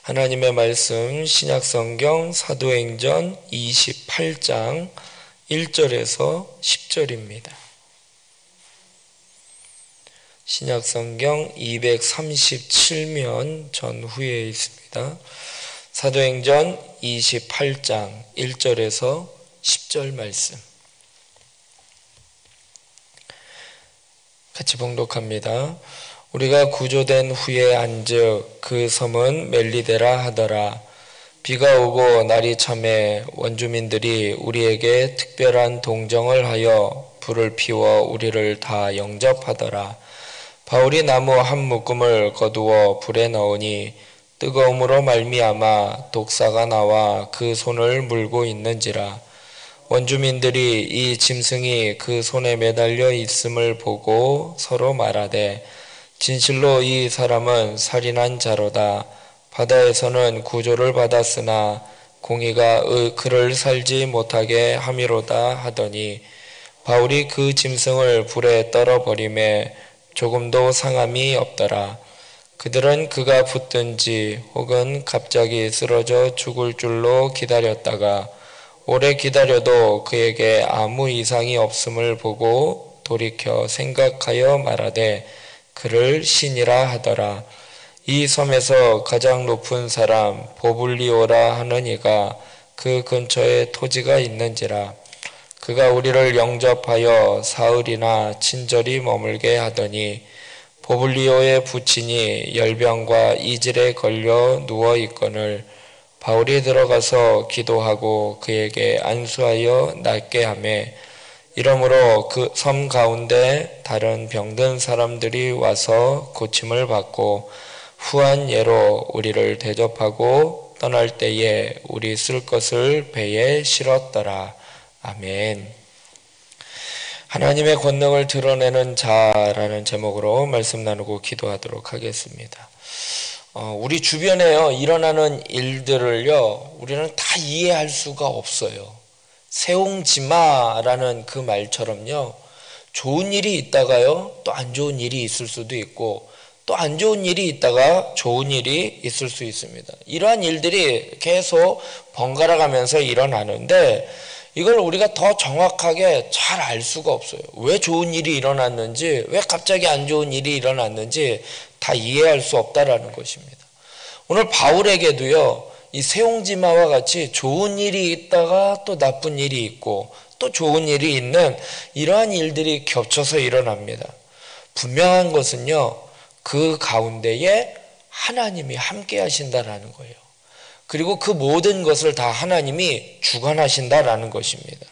하나님의 말씀 신약성경 사도행전 28장 1절에서 10절입니다. 신약성경 237면 전후에 있습니다. 사도행전 28장 1절에서 10절 말씀 같이 봉독합니다. 우리가 구조된 후에 안즉 그 섬은 멜리데라 하더라. 비가 오고 날이 참에 원주민들이 우리에게 특별한 동정을 하여 불을 피워 우리를 다 영접하더라. 바울이 나무 한 묶음을 거두어 불에 넣으니 뜨거움으로 말미암아 독사가 나와 그 손을 물고 있는지라. 원주민들이 이 짐승이 그 손에 매달려 있음을 보고 서로 말하되 진실로 이 사람은 살인한 자로다. 바다에서는 구조를 받았으나 공의가 그를 살지 못하게 함이로다 하더니 바울이 그 짐승을 불에 떨어버리매 조금도 상함이 없더라. 그들은 그가 붙든지 혹은 갑자기 쓰러져 죽을 줄로 기다렸다가 오래 기다려도 그에게 아무 이상이 없음을 보고 돌이켜 생각하여 말하되 그를 신이라 하더라. 이 섬에서 가장 높은 사람 보블리오라 하는 이가 그 근처에 토지가 있는지라. 그가 우리를 영접하여 사흘이나 친절히 머물게 하더니 보블리오의 부친이 열병과 이질에 걸려 누워 있거늘 바울이 들어가서 기도하고 그에게 안수하여 낫게 하며 이러므로 그 섬 가운데 다른 병든 사람들이 와서 고침을 받고 후한 예로 우리를 대접하고 떠날 때에 우리 쓸 것을 배에 실었더라. 아멘. 하나님의 권능을 드러내는 자라는 제목으로 말씀 나누고 기도하도록 하겠습니다. 우리 주변에 일어나는 일들을요, 우리는 다 이해할 수가 없어요. 세옹지마라는 그 말처럼요, 좋은 일이 있다가요, 또 안 좋은 일이 있을 수도 있고, 또 안 좋은 일이 있다가 좋은 일이 있을 수 있습니다. 이러한 일들이 계속 번갈아 가면서 일어나는데, 이걸 우리가 더 정확하게 잘 알 수가 없어요. 왜 좋은 일이 일어났는지, 왜 갑자기 안 좋은 일이 일어났는지 다 이해할 수 없다라는 것입니다. 오늘 바울에게도요, 이 세옹지마와 같이 좋은 일이 있다가 또 나쁜 일이 있고 또 좋은 일이 있는 이러한 일들이 겹쳐서 일어납니다. 분명한 것은요, 그 가운데에 하나님이 함께 하신다라는 거예요. 그리고 그 모든 것을 다 하나님이 주관하신다라는 것입니다.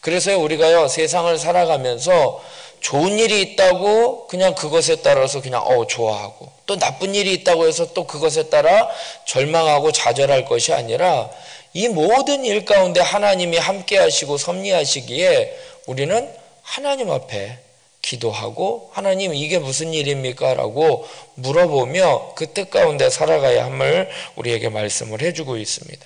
그래서 우리가요, 세상을 살아가면서 좋은 일이 있다고 그냥 그것에 따라서 그냥 좋아하고, 또 나쁜 일이 있다고 해서 또 그것에 따라 절망하고 좌절할 것이 아니라 이 모든 일 가운데 하나님이 함께 하시고 섭리하시기에 우리는 하나님 앞에 기도하고 하나님 이게 무슨 일입니까? 라고 물어보며 그 뜻 가운데 살아가야 함을 우리에게 말씀을 해주고 있습니다.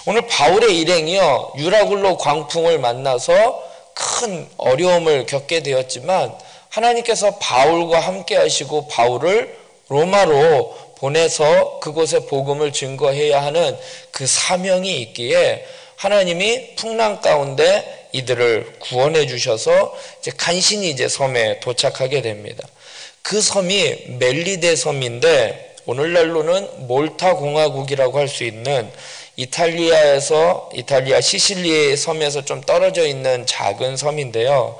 오늘 바울의 일행이요, 유라굴로 광풍을 만나서 큰 어려움을 겪게 되었지만 하나님께서 바울과 함께 하시고 바울을 로마로 보내서 그곳에 복음을 증거해야 하는 그 사명이 있기에 하나님이 풍랑 가운데 이들을 구원해 주셔서 이제 간신히 이제 섬에 도착하게 됩니다. 그 섬이 멜리데 섬인데 오늘날로는 몰타 공화국이라고 할 수 있는 이탈리아 시실리의 섬에서 좀 떨어져 있는 작은 섬인데요.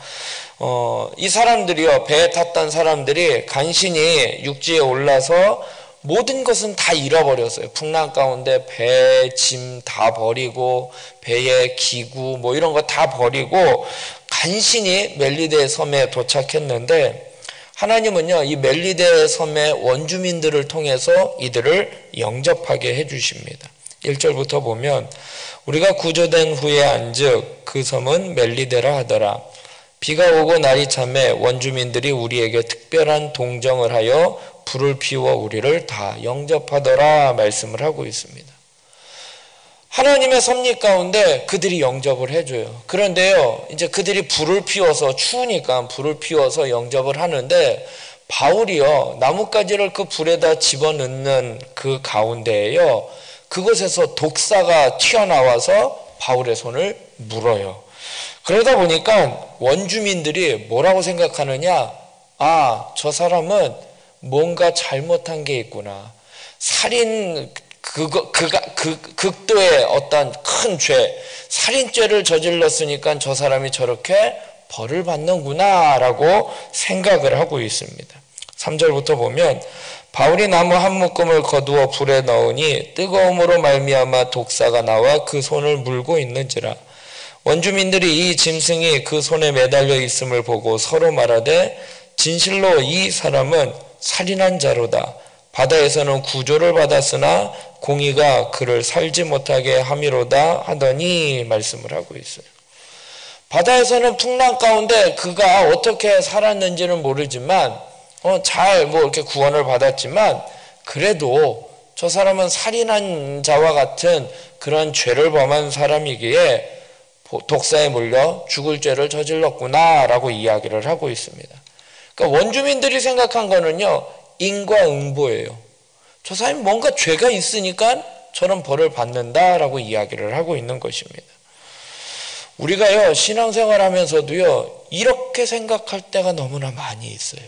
이 사람들이요, 배에 탔던 사람들이 간신히 육지에 올라서 모든 것은 다 잃어버렸어요. 풍랑 가운데 배, 짐 다 버리고 배의 기구 뭐 이런 거 다 버리고 간신히 멜리데 섬에 도착했는데 하나님은요, 이 멜리데 섬의 원주민들을 통해서 이들을 영접하게 해주십니다. 1절부터 보면 우리가 구조된 후에 안즉 그 섬은 멜리데라 하더라. 비가 오고 날이 참에 원주민들이 우리에게 특별한 동정을 하여 불을 피워 우리를 다 영접하더라 말씀을 하고 있습니다. 하나님의 섭리 가운데 그들이 영접을 해줘요. 그런데요, 이제 그들이 불을 피워서 추우니까 불을 피워서 영접을 하는데 바울이요 나뭇가지를 그 불에다 집어넣는 그 가운데에요 그곳에서 독사가 튀어나와서 바울의 손을 물어요. 그러다 보니까 원주민들이 뭐라고 생각하느냐, 아, 저 사람은 뭔가 잘못한 게 있구나. 살인 극도의 어떤 큰 죄, 살인죄를 저질렀으니까 저 사람이 저렇게 벌을 받는구나 라고 생각을 하고 있습니다. 3절부터 보면 바울이 나무 한 묶음을 거두어 불에 넣으니 뜨거움으로 말미암아 독사가 나와 그 손을 물고 있는지라. 원주민들이 이 짐승이 그 손에 매달려 있음을 보고 서로 말하되 진실로 이 사람은 살인한 자로다. 바다에서는 구조를 받았으나 공의가 그를 살지 못하게 함이로다 하더니 말씀을 하고 있어요. 바다에서는 풍랑 가운데 그가 어떻게 살았는지는 모르지만 잘 이렇게 구원을 받았지만 그래도 저 사람은 살인한 자와 같은 그런 죄를 범한 사람이기에 독사에 물려 죽을 죄를 저질렀구나라고 이야기를 하고 있습니다. 그러니까 원주민들이 생각한 거는요, 인과응보예요. 저 사람이 뭔가 죄가 있으니까 저런 벌을 받는다라고 이야기를 하고 있는 것입니다. 우리가요, 신앙생활 하면서도요, 이렇게 생각할 때가 너무나 많이 있어요.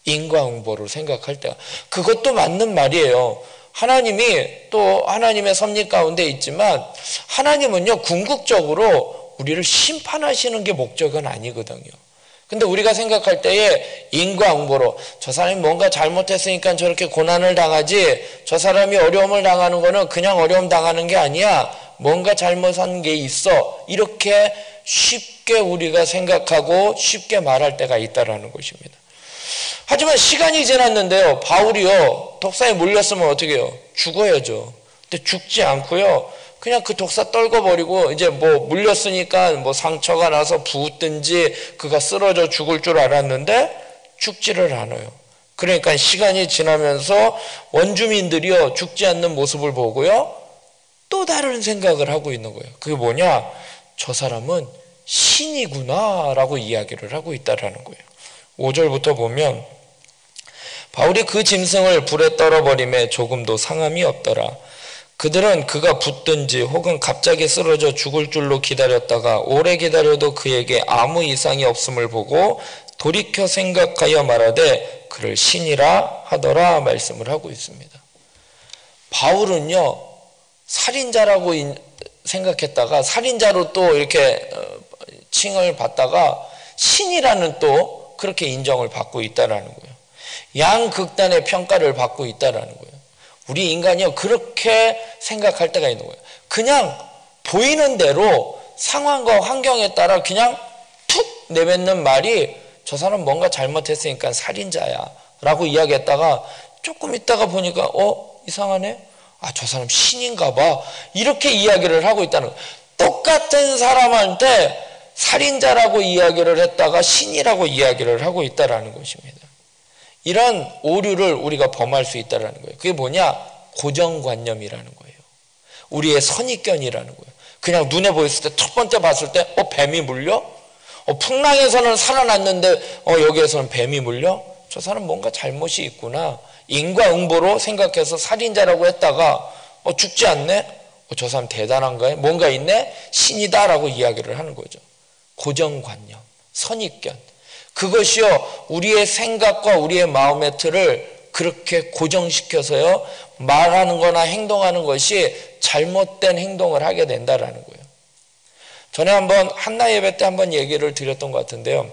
인과응보로 생각할 때가. 그것도 맞는 말이에요. 하나님이 또 하나님의 섭리 가운데 있지만 하나님은요 궁극적으로 우리를 심판하시는 게 목적은 아니거든요. 근데 우리가 생각할 때에 인과응보로 저 사람이 뭔가 잘못했으니까 저렇게 고난을 당하지 저 사람이 어려움을 당하는 거는 그냥 어려움 당하는 게 아니야. 뭔가 잘못한 게 있어. 이렇게 쉽게 우리가 생각하고 쉽게 말할 때가 있다라는 것입니다. 하지만 시간이 지났는데요. 바울이요. 독사에 물렸으면 어떻게 해요? 죽어야죠. 근데 죽지 않고요. 그냥 그 독사 떨궈버리고 이제 물렸으니까 상처가 나서 부었든지 그가 쓰러져 죽을 줄 알았는데 죽지를 않아요. 그러니까 시간이 지나면서 원주민들이요. 죽지 않는 모습을 보고요. 또 다른 생각을 하고 있는 거예요. 그게 뭐냐? 저 사람은 신이구나 라고 이야기를 하고 있다라는 거예요. 5절부터 보면 바울이 그 짐승을 불에 떨어버림에 조금도 상함이 없더라. 그들은 그가 붙든지 혹은 갑자기 쓰러져 죽을 줄로 기다렸다가 오래 기다려도 그에게 아무 이상이 없음을 보고 돌이켜 생각하여 말하되 그를 신이라 하더라 말씀을 하고 있습니다. 바울은요 살인자라고 생각했다가 살인자로 또 이렇게 칭을 받다가 신이라는 또 그렇게 인정을 받고 있다라는 거예요. 양극단의 평가를 받고 있다라는 거예요. 우리 인간이요 그렇게 생각할 때가 있는 거예요. 그냥 보이는 대로 상황과 환경에 따라 그냥 툭 내뱉는 말이 저 사람 뭔가 잘못했으니까 살인자야 라고 이야기했다가 조금 있다가 보니까 이상하네? 아, 저 사람 신인가 봐. 이렇게 이야기를 하고 있다는 거예요. 똑같은 사람한테 살인자라고 이야기를 했다가 신이라고 이야기를 하고 있다는 것입니다. 이런 오류를 우리가 범할 수 있다는 거예요. 그게 뭐냐? 고정관념이라는 거예요. 우리의 선입견이라는 거예요. 그냥 눈에 보였을 때 첫 번째 봤을 때 뱀이 물려? 풍랑에서는 살아났는데 여기에서는 뱀이 물려? 저 사람 뭔가 잘못이 있구나. 인과응보로 생각해서 살인자라고 했다가 죽지 않네? 저 사람 대단한가요? 뭔가 있네? 신이다라고 이야기를 하는 거죠. 고정관념, 선입견. 그것이요 우리의 생각과 우리의 마음의 틀을 그렇게 고정시켜서요 말하는 거나 행동하는 것이 잘못된 행동을 하게 된다라는 거예요. 전에 한번 한나 예배 때 한번 얘기를 드렸던 것 같은데요.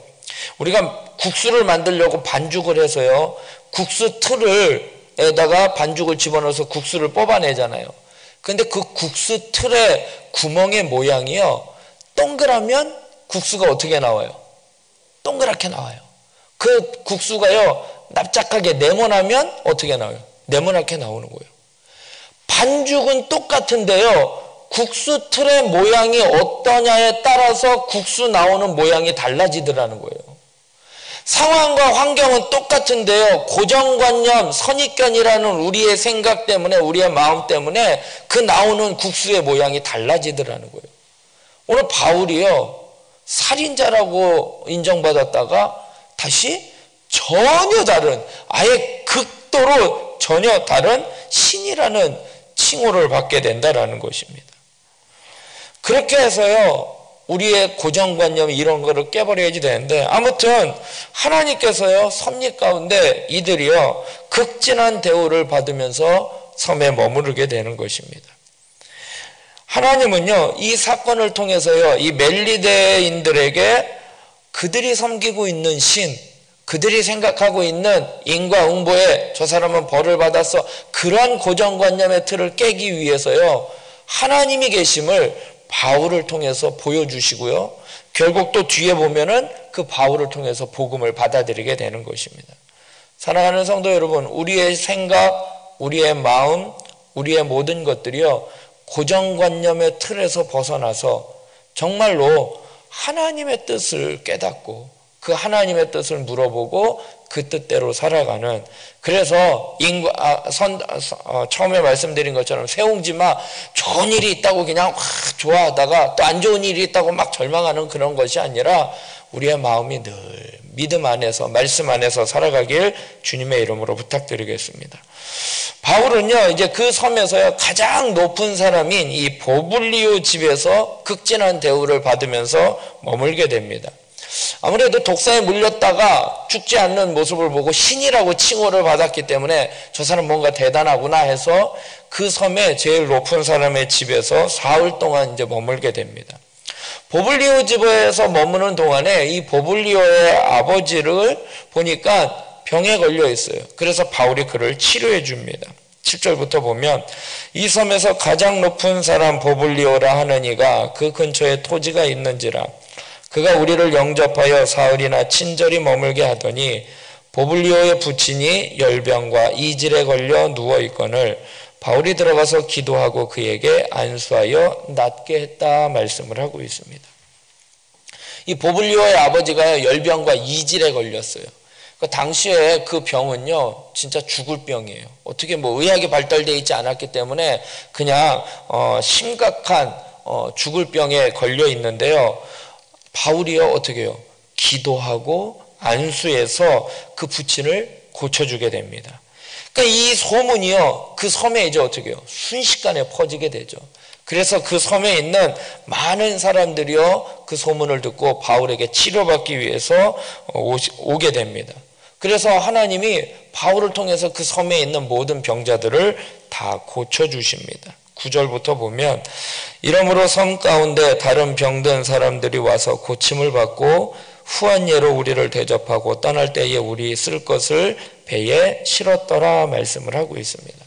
우리가 국수를 만들려고 반죽을 해서요 국수 틀에다가 반죽을 집어넣어서 국수를 뽑아내잖아요. 근데 그 국수 틀의 구멍의 모양이요 동그라면 국수가 어떻게 나와요? 동그랗게 나와요. 그 국수가요 납작하게 네모나면 어떻게 나와요? 네모나게 나오는 거예요. 반죽은 똑같은데요 국수 틀의 모양이 어떠냐에 따라서 국수 나오는 모양이 달라지더라는 거예요. 상황과 환경은 똑같은데요 고정관념, 선입견이라는 우리의 생각 때문에 우리의 마음 때문에 그 나오는 국수의 모양이 달라지더라는 거예요. 오늘 바울이요 살인자라고 인정받았다가 다시 전혀 다른, 아예 극도로 전혀 다른 신이라는 칭호를 받게 된다라는 것입니다. 그렇게 해서요, 우리의 고정관념 이런 거를 깨버려야지 되는데, 아무튼 하나님께서요, 섭리 가운데 이들이요, 극진한 대우를 받으면서 섬에 머무르게 되는 것입니다. 하나님은요, 이 사건을 통해서요, 이 멜리데인들에게 그들이 섬기고 있는 신, 그들이 생각하고 있는 인과응보에 저 사람은 벌을 받았어, 그런 고정관념의 틀을 깨기 위해서요, 하나님이 계심을 바울을 통해서 보여주시고요, 결국 또 뒤에 보면은 그 바울을 통해서 복음을 받아들이게 되는 것입니다. 사랑하는 성도 여러분, 우리의 생각, 우리의 마음, 우리의 모든 것들이요, 고정관념의 틀에서 벗어나서 정말로 하나님의 뜻을 깨닫고 그 하나님의 뜻을 물어보고 그 뜻대로 살아가는, 그래서 처음에 말씀드린 것처럼 세웅지마 좋은 일이 있다고 그냥 확 좋아하다가 또 안 좋은 일이 있다고 막 절망하는 그런 것이 아니라 우리의 마음이 늘 믿음 안에서 말씀 안에서 살아가길 주님의 이름으로 부탁드리겠습니다. 바울은요, 이제 그 섬에서요, 가장 높은 사람인 이 보블리오 집에서 극진한 대우를 받으면서 머물게 됩니다. 아무래도 독사에 물렸다가 죽지 않는 모습을 보고 신이라고 칭호를 받았기 때문에 저 사람 뭔가 대단하구나 해서 그 섬의 제일 높은 사람의 집에서 사흘 동안 이제 머물게 됩니다. 보블리오 집에서 머무는 동안에 이 보블리오의 아버지를 보니까 병에 걸려 있어요. 그래서 바울이 그를 치료해 줍니다. 7절부터 보면 이 섬에서 가장 높은 사람 보블리오라 하는 이가 그 근처에 토지가 있는지라 그가 우리를 영접하여 사흘이나 친절히 머물게 하더니 보블리오의 부친이 열병과 이질에 걸려 누워있거늘 바울이 들어가서 기도하고 그에게 안수하여 낫게 했다 말씀을 하고 있습니다. 이 보블리오의 아버지가 열병과 이질에 걸렸어요. 그 당시에 그 병은요, 진짜 죽을 병이에요. 어떻게 뭐 의학이 발달되어 있지 않았기 때문에 그냥 심각한 죽을 병에 걸려 있는데요. 바울이요, 어떻게 해요? 기도하고 안수해서 그 부친을 고쳐주게 됩니다. 그러니까 이 소문이요, 그 섬에 이제 어떻게 해요? 순식간에 퍼지게 되죠. 그래서 그 섬에 있는 많은 사람들이요, 그 소문을 듣고 바울에게 치료받기 위해서 오게 됩니다. 그래서 하나님이 바울을 통해서 그 섬에 있는 모든 병자들을 다 고쳐주십니다. 9절부터 보면 이러므로 섬 가운데 다른 병든 사람들이 와서 고침을 받고 후한 예로 우리를 대접하고 떠날 때에 우리 쓸 것을 배에 실었더라 말씀을 하고 있습니다.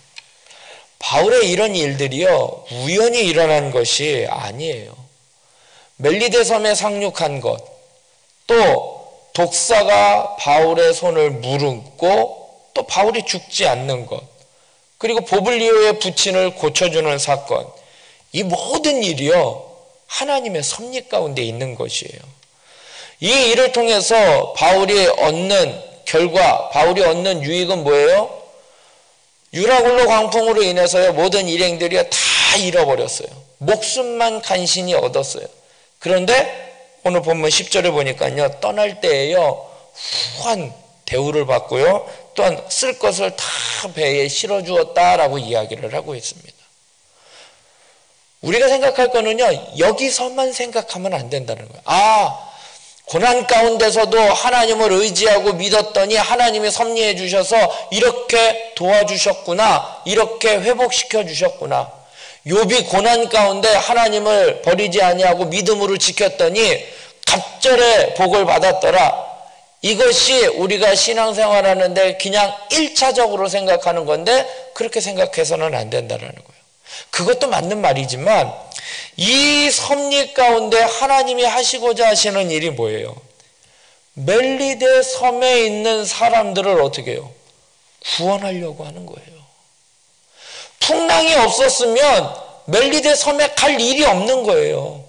바울의 이런 일들이요, 우연히 일어난 것이 아니에요. 멜리데 섬에 상륙한 것, 또 독사가 바울의 손을 무르고 또 바울이 죽지 않는 것, 그리고 보블리오의 부친을 고쳐주는 사건, 이 모든 일이요, 하나님의 섭리 가운데 있는 것이에요. 이 일을 통해서 바울이 얻는 결과, 바울이 얻는 유익은 뭐예요? 유라굴로 광풍으로 인해서요, 모든 일행들이 다 잃어버렸어요. 목숨만 간신히 얻었어요. 그런데 오늘 본문 10절에 보니까요, 떠날 때에요, 후한 대우를 받고요, 또한 쓸 것을 다 배에 실어주었다라고 이야기를 하고 있습니다. 우리가 생각할 거는요, 여기서만 생각하면 안 된다는 거예요. 고난 가운데서도 하나님을 의지하고 믿었더니 하나님이 섭리해 주셔서 이렇게 도와주셨구나, 이렇게 회복시켜 주셨구나. 욥이 고난 가운데 하나님을 버리지 아니하고 믿음으로 지켰더니 갑절의 복을 받았더라. 이것이 우리가 신앙생활하는데 그냥 1차적으로 생각하는 건데 그렇게 생각해서는 안 된다는 거예요. 그것도 맞는 말이지만 이 섭리 가운데 하나님이 하시고자 하시는 일이 뭐예요? 멜리데 섬에 있는 사람들을 어떻게 해요? 구원하려고 하는 거예요. 풍랑이 없었으면 멜리데 섬에 갈 일이 없는 거예요.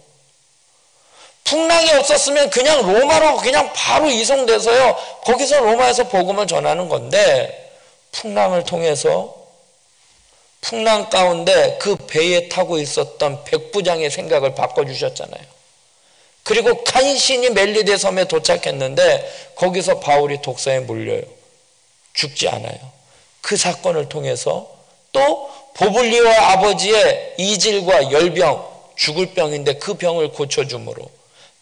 풍랑이 없었으면 그냥 로마로 그냥 바로 이송돼서요, 거기서 로마에서 복음을 전하는 건데, 풍랑을 통해서 풍랑 가운데 그 배에 타고 있었던 백부장의 생각을 바꿔주셨잖아요. 그리고 간신히 멜리데 섬에 도착했는데 거기서 바울이 독사에 물려요. 죽지 않아요. 그 사건을 통해서 또 보블리오와 아버지의 이질과 열병, 죽을 병인데 그 병을 고쳐줌으로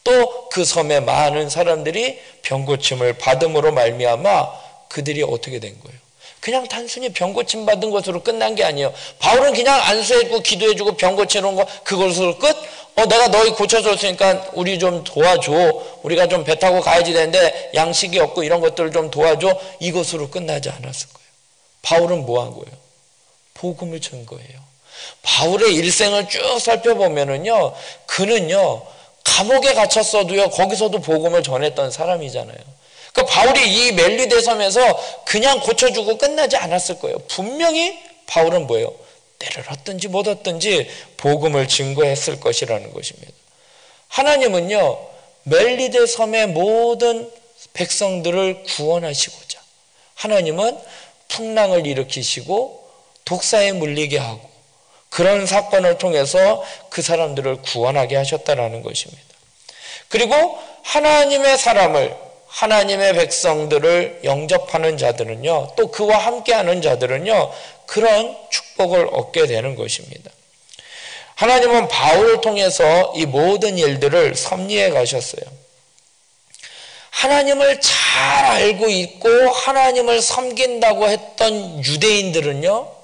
또 그 섬에 많은 사람들이 병고침을 받음으로 말미암아 그들이 어떻게 된 거예요? 그냥 단순히 병고침 받은 것으로 끝난 게 아니에요. 바울은 그냥 안수해주고 기도해주고 병고치는 거 그것으로 끝? 내가 너희 고쳐줬으니까 우리 좀 도와줘. 우리가 좀 배 타고 가야지 되는데 양식이 없고 이런 것들을 좀 도와줘. 이것으로 끝나지 않았을 거예요. 바울은 뭐 한 거예요? 복음을 전 거예요. 바울의 일생을 쭉 살펴보면은요, 그는요, 감옥에 갇혔어도요, 거기서도 복음을 전했던 사람이잖아요. 그러니까 바울이 이 멜리데 섬에서 그냥 고쳐주고 끝나지 않았을 거예요. 분명히 바울은 뭐예요? 때를 얻든지 못 얻든지 복음을 증거했을 것이라는 것입니다. 하나님은요, 멜리데 섬의 모든 백성들을 구원하시고자 하나님은 풍랑을 일으키시고 독사에 물리게 하고 그런 사건을 통해서 그 사람들을 구원하게 하셨다라는 것입니다. 그리고 하나님의 사람을, 하나님의 백성들을 영접하는 자들은요, 또 그와 함께하는 자들은요, 그런 축복을 얻게 되는 것입니다. 하나님은 바울을 통해서 이 모든 일들을 섭리해 가셨어요. 하나님을 잘 알고 있고 하나님을 섬긴다고 했던 유대인들은요,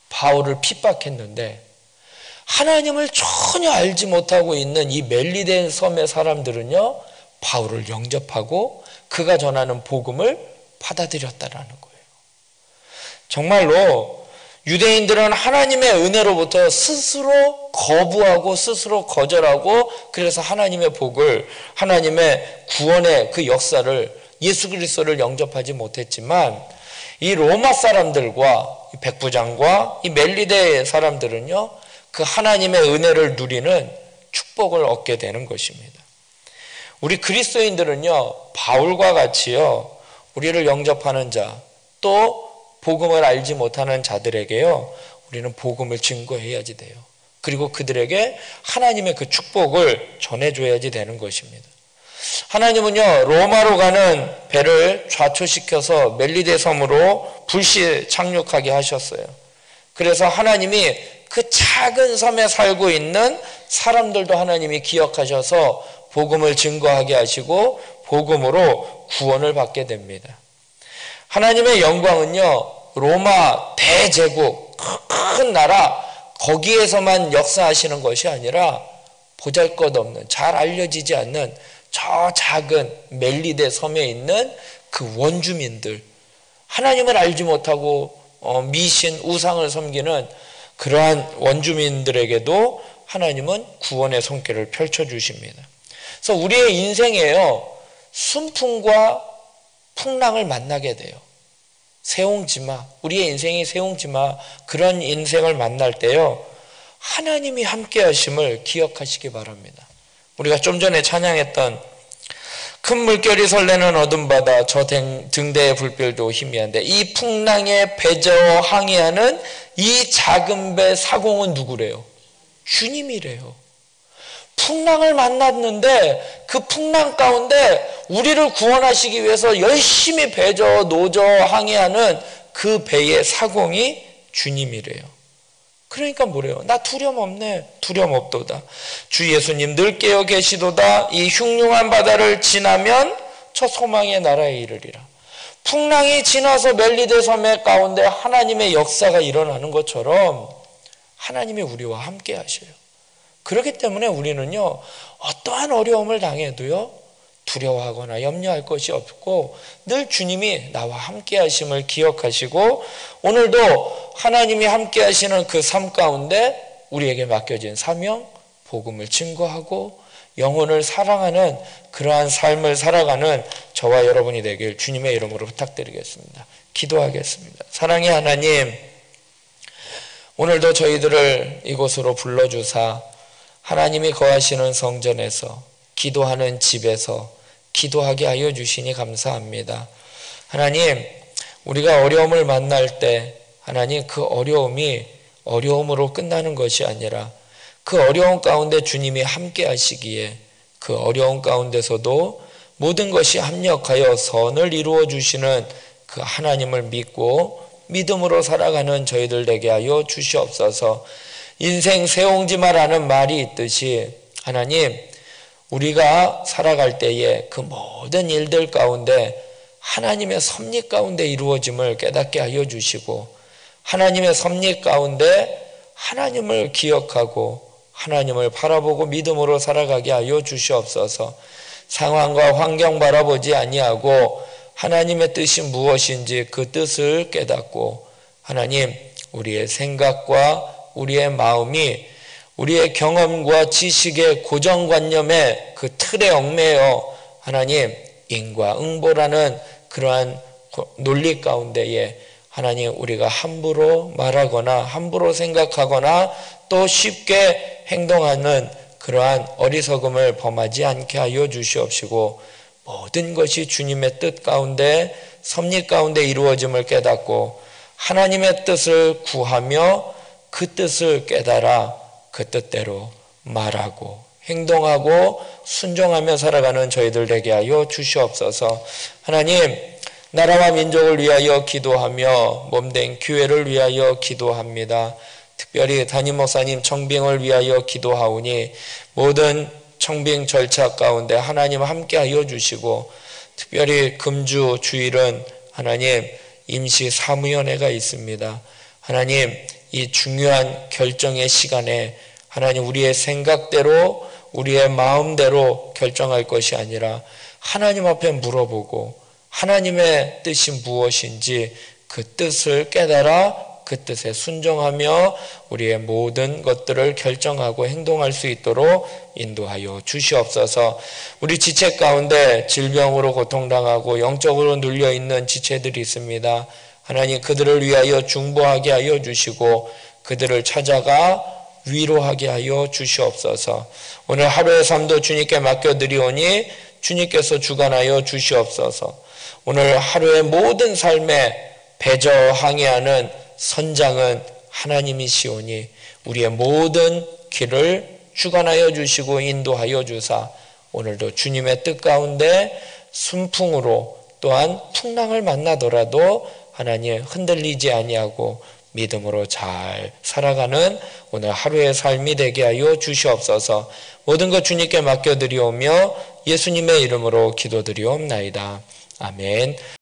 바울을 핍박했는데 하나님을 전혀 알지 못하고 있는 이 멜리데 섬의 사람들은요, 바울을 영접하고 그가 전하는 복음을 받아들였다라는 거예요. 정말로 유대인들은 하나님의 은혜로부터 스스로 거부하고 스스로 거절하고 그래서 하나님의 복을, 하나님의 구원의 그 역사를, 예수 그리스도를 영접하지 못했지만 이 로마 사람들과 이 백부장과 이 멜리데 사람들은요, 그 하나님의 은혜를 누리는 축복을 얻게 되는 것입니다. 우리 그리스도인들은요, 바울과 같이요, 우리를 영접하는 자, 또 복음을 알지 못하는 자들에게요, 우리는 복음을 증거해야지 돼요. 그리고 그들에게 하나님의 그 축복을 전해줘야지 되는 것입니다. 하나님은요, 로마로 가는 배를 좌초시켜서 멜리데 섬으로 불시 착륙하게 하셨어요. 그래서 하나님이 그 작은 섬에 살고 있는 사람들도 하나님이 기억하셔서 복음을 증거하게 하시고 복음으로 구원을 받게 됩니다. 하나님의 영광은요, 로마 대제국, 큰 나라, 거기에서만 역사하시는 것이 아니라 보잘것없는, 잘 알려지지 않는 저 작은 멜리데 섬에 있는 그 원주민들, 하나님을 알지 못하고 미신, 우상을 섬기는 그러한 원주민들에게도 하나님은 구원의 손길을 펼쳐주십니다. 그래서 우리의 인생에요, 순풍과 풍랑을 만나게 돼요. 세옹지마, 우리의 인생이 세옹지마, 그런 인생을 만날 때요, 하나님이 함께 하심을 기억하시기 바랍니다. 우리가 좀 전에 찬양했던 큰 물결이 설레는 어둠 바다 저 등대의 불길도 희미한데 이 풍랑에 배제어 항해하는 이 작은 배 사공은 누구래요? 주님이래요. 풍랑을 만났는데 그 풍랑 가운데 우리를 구원하시기 위해서 열심히 배저 노저 항해하는 그 배의 사공이 주님이래요. 그러니까 뭐래요? 나 두려움 없네. 두려움 없도다. 주 예수님 늘 깨어 계시도다. 이 흉흉한 바다를 지나면 저 소망의 나라에 이르리라. 풍랑이 지나서 멜리데 섬의 가운데 하나님의 역사가 일어나는 것처럼 하나님이 우리와 함께 하셔요. 그렇기 때문에 우리는요, 어떠한 어려움을 당해도요, 두려워하거나 염려할 것이 없고 늘 주님이 나와 함께 하심을 기억하시고 오늘도 하나님이 함께 하시는 그 삶 가운데 우리에게 맡겨진 사명, 복음을 증거하고 영혼을 사랑하는 그러한 삶을 살아가는 저와 여러분이 되길 주님의 이름으로 부탁드리겠습니다. 기도하겠습니다. 사랑의 하나님, 오늘도 저희들을 이곳으로 불러주사 하나님이 거하시는 성전에서 기도하는 집에서 기도하게 하여 주시니 감사합니다. 하나님, 우리가 어려움을 만날 때 하나님 그 어려움이 어려움으로 끝나는 것이 아니라 그 어려움 가운데 주님이 함께 하시기에 그 어려운 가운데서도 모든 것이 합력하여 선을 이루어 주시는 그 하나님을 믿고 믿음으로 살아가는 저희들 되게 하여 주시옵소서. 인생 새옹지마라는 말이 있듯이 하나님, 우리가 살아갈 때에 그 모든 일들 가운데 하나님의 섭리 가운데 이루어짐을 깨닫게 하여 주시고, 하나님의 섭리 가운데 하나님을 기억하고 하나님을 바라보고 믿음으로 살아가게 하여 주시옵소서. 상황과 환경 바라보지 아니하고 하나님의 뜻이 무엇인지 그 뜻을 깨닫고, 하나님, 우리의 생각과 우리의 마음이 우리의 경험과 지식의 고정관념의 그 틀에 얽매여 하나님, 인과응보라는 그러한 논리 가운데에 하나님, 우리가 함부로 말하거나 함부로 생각하거나 또 쉽게 행동하는 그러한 어리석음을 범하지 않게 하여 주시옵시고, 모든 것이 주님의 뜻 가운데 섭리 가운데 이루어짐을 깨닫고 하나님의 뜻을 구하며 그 뜻을 깨달아 그 뜻대로 말하고 행동하고 순종하며 살아가는 저희들 되게 하여 주시옵소서. 하나님, 나라와 민족을 위하여 기도하며 몸된 교회를 위하여 기도합니다. 특별히 담임 목사님 청빙을 위하여 기도하오니 모든 청빙 절차 가운데 하나님 함께하여 주시고, 특별히 금주 주일은 하나님 임시 사무위원회가 있습니다. 하나님, 이 중요한 결정의 시간에 하나님, 우리의 생각대로 우리의 마음대로 결정할 것이 아니라 하나님 앞에 물어보고 하나님의 뜻이 무엇인지 그 뜻을 깨달아 그 뜻에 순종하며 우리의 모든 것들을 결정하고 행동할 수 있도록 인도하여 주시옵소서. 우리 지체 가운데 질병으로 고통당하고 영적으로 눌려있는 지체들이 있습니다. 하나님, 그들을 위하여 중보하게 하여 주시고 그들을 찾아가 위로하게 하여 주시옵소서. 오늘 하루의 삶도 주님께 맡겨드리오니 주님께서 주관하여 주시옵소서. 오늘 하루의 모든 삶에 배저 항해하는 선장은 하나님이시오니 우리의 모든 길을 주관하여 주시고 인도하여 주사 오늘도 주님의 뜻 가운데 순풍으로 또한 풍랑을 만나더라도 하나님 흔들리지 아니하고 믿음으로 잘 살아가는 오늘 하루의 삶이 되게 하여 주시옵소서. 모든 것 주님께 맡겨드리오며 예수님의 이름으로 기도드리옵나이다. 아멘.